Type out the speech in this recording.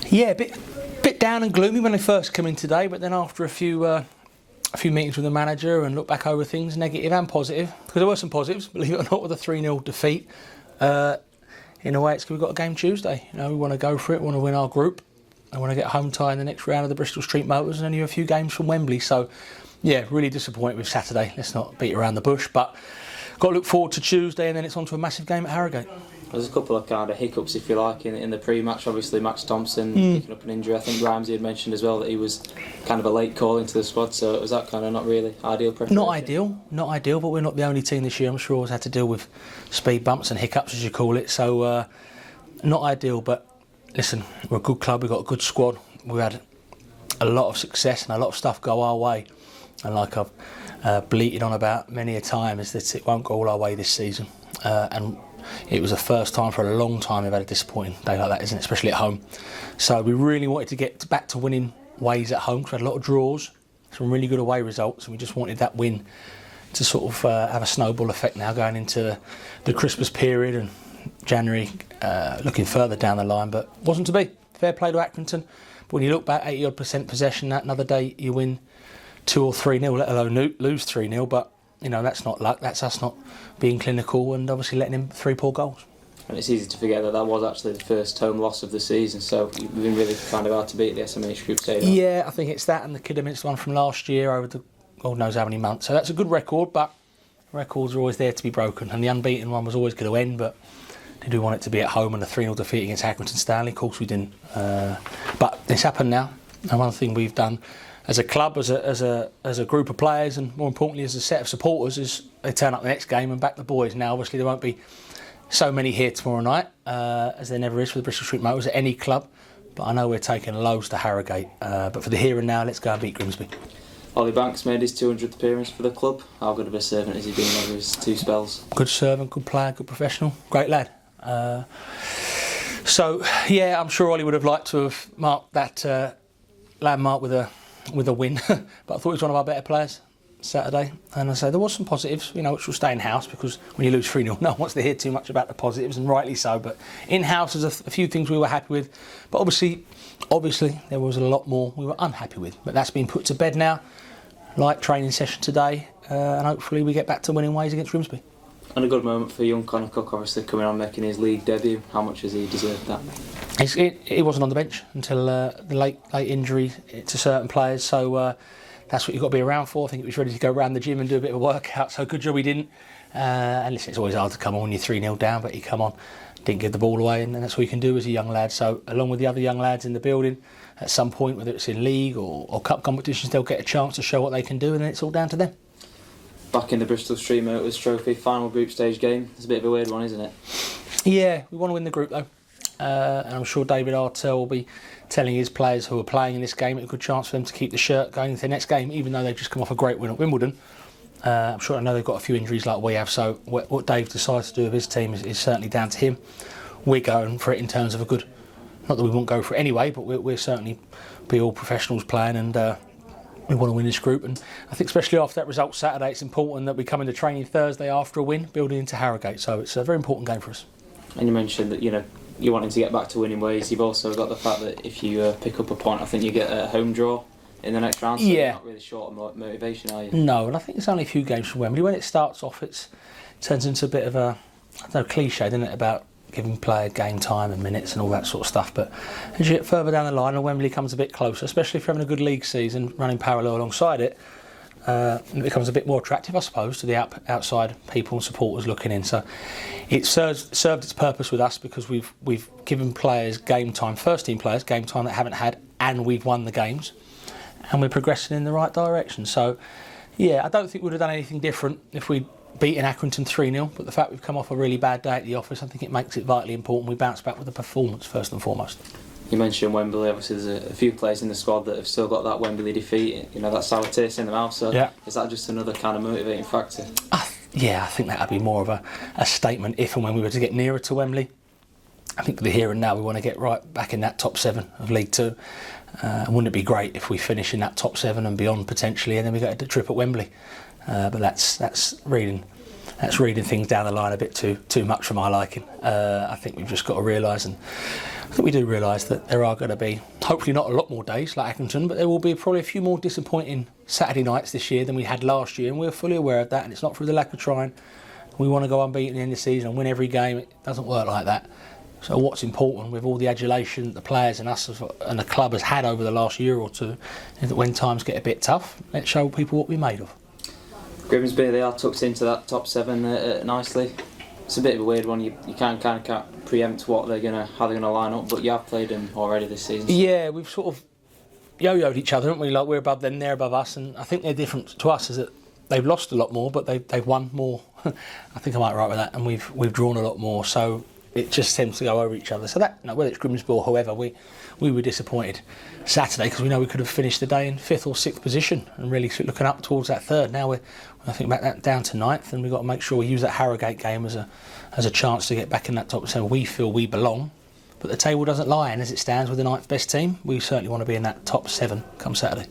Yeah, a bit down and gloomy when they first come in today, but then after a few meetings with the manager and look back over things, negative and positive, because there were some positives, believe it or not, with a 3-0 defeat. In a way, we've got a game Tuesday. We want to go for it. We want to win our group. I want to get a home tie in the next round of the Bristol Street Motors, and only a few games from Wembley. So, yeah, really disappointed with Saturday. Let's not beat around the bush, but got to look forward to Tuesday, and then it's on to a massive game at Harrogate. There's a couple of kind of hiccups, if you like, in the pre-match. Obviously, Max Thompson picking up an injury. I think Grimsby had mentioned as well that he was kind of a late call into the squad, so was that kind of not really ideal preparation? Not ideal, but we're not the only team this year. I'm sure has had to deal with speed bumps and hiccups, as you call it, so not ideal, but listen, we're a good club, we've got a good squad, we've had a lot of success and a lot of stuff go our way, and like I've bleated on about many a time, is that it won't go all our way this season, and it was the first time for a long time we've had a disappointing day like that, isn't it? Especially at home. So we really wanted to get back to winning ways at home, because we had a lot of draws, some really good away results, and we just wanted that win to sort of have a snowball effect now going into the Christmas period and January, looking further down the line, but wasn't to be. Fair play to Accrington, but when you look back, 80% possession, that another day you win 2 or 3-0, let alone lose 3-0, but that's not luck, that's us not being clinical and obviously letting in 3 poor goals. And it's easy to forget that was actually the first home loss of the season, so we've been really kind of hard to beat the SMH group today. Yeah, I think it's that and the Kidderminster one from last year over the God knows how many months, so that's a good record, but records are always there to be broken, and the unbeaten one was always going to end, but did we want it to be at home and a 3-0 defeat against Accrington Stanley? Of course we didn't, but it's happened now, and one thing we've done as a club, as a group of players, and more importantly as a set of supporters, is they turn up the next game and back the boys. Now obviously there won't be so many here tomorrow night, as there never is for the Bristol Street Motors at any club, but I know we're taking loads to Harrogate, but for the here and now, let's go and beat Grimsby. Ollie Banks made his 200th appearance for the club. How good of a servant has he been over his 2 spells? Good servant, good player, good professional, great lad. So yeah, I'm sure Ollie would have liked to have marked that landmark with a win, but I thought he was one of our better players Saturday, and I say there was some positives, which will stay in house, because when you lose 3-0, no one wants to hear too much about the positives, and rightly so. But in house, there's a few things we were happy with, but obviously there was a lot more we were unhappy with. But that's been put to bed now. Light training session today, and hopefully we get back to winning ways against Grimsby. And a good moment for young Connor Cook, obviously coming on making his league debut. How much has he deserved that? He wasn't on the bench until the late injury to certain players, so that's what you've got to be around for. I think he was ready to go around the gym and do a bit of a workout, so good job he didn't. And listen, it's always hard to come on when you're 3-0 down, but he come on, didn't give the ball away, and that's what you can do as a young lad. So along with the other young lads in the building, at some point, whether it's in league or cup competitions, they'll get a chance to show what they can do, and then it's all down to them. Back in the Bristol Street Motors Trophy final group stage game. It's a bit of a weird one, isn't it? Yeah, we want to win the group though, and I'm sure David Artell will be telling his players who are playing in this game it's a good chance for them to keep the shirt going into the next game, even though they've just come off a great win at Wimbledon. I'm sure I know they've got a few injuries like we have, so what Dave decides to do with his team is certainly down to him. We're going for it in terms of a good, not that we won't go for it anyway, but we'll certainly be all professionals playing, and we want to win this group. And I think especially after that result Saturday, it's important that we come into training Thursday after a win, building into Harrogate, so it's a very important game for us. And you mentioned that you're wanting to get back to winning ways. You've also got the fact that if you pick up a point, I think you get a home draw in the next round, so you're not really short of motivation, are you? No, and I think it's only a few games from Wembley. When it starts off, it turns into a bit of a, cliche, doesn't it, about giving player game time and minutes and all that sort of stuff. But as you get further down the line and Wembley comes a bit closer, especially if you're having a good league season running parallel alongside it, it becomes a bit more attractive, I suppose, to the outside people and supporters looking in. So it served its purpose with us, because we've given players game time, first team players game time that haven't had, and we've won the games, and we're progressing in the right direction. So yeah, I don't think we'd have done anything different if we'd beaten Accrington 3-0, but the fact we've come off a really bad day at the office, I think it makes it vitally important we bounce back with a performance first and foremost. You mentioned Wembley, obviously there's a few players in the squad that have still got that Wembley defeat, that sour taste in the mouth, so is that just another kind of motivating factor? I think that would be more of a statement if and when we were to get nearer to Wembley. I think for the here and now we want to get right back in that top 7 of League 2. Wouldn't it be great if we finish in that top 7 and beyond potentially, and then we get a trip at Wembley? But that's reading that's reading things down the line a bit too much for my liking. I think we've just got to realise, and I think we do realise, that there are going to be, hopefully not a lot more days like Accrington, but there will be probably a few more disappointing Saturday nights this year than we had last year, and we're fully aware of that, and it's not through the lack of trying. We want to go unbeaten at the end of the season and win every game. It doesn't work like that. So what's important, with all the adulation the players and us and the club has had over the last year or two, is that when times get a bit tough, let's show people what we're made of. Grimsby, they are tucked into that top 7 nicely. It's a bit of a weird one. You can't preempt how they're gonna line up, but you have played them already this season. Yeah, we've sort of yo-yoed each other, haven't we? Like, we're above them, they're above us, and I think their difference to us is that they've lost a lot more, but they've won more. I think I might be right with that, and we've drawn a lot more. So it just tends to go over each other. So that, whether it's Grimsby or whoever, we were disappointed Saturday, because we know we could have finished the day in 5th or 6th position and really looking up towards that 3rd. Now we're, I think, back that down to 9th, and we've got to make sure we use that Harrogate game as a chance to get back in that top 7. We feel we belong, but the table doesn't lie, and as it stands with the 9th best team, we certainly want to be in that top 7 come Saturday.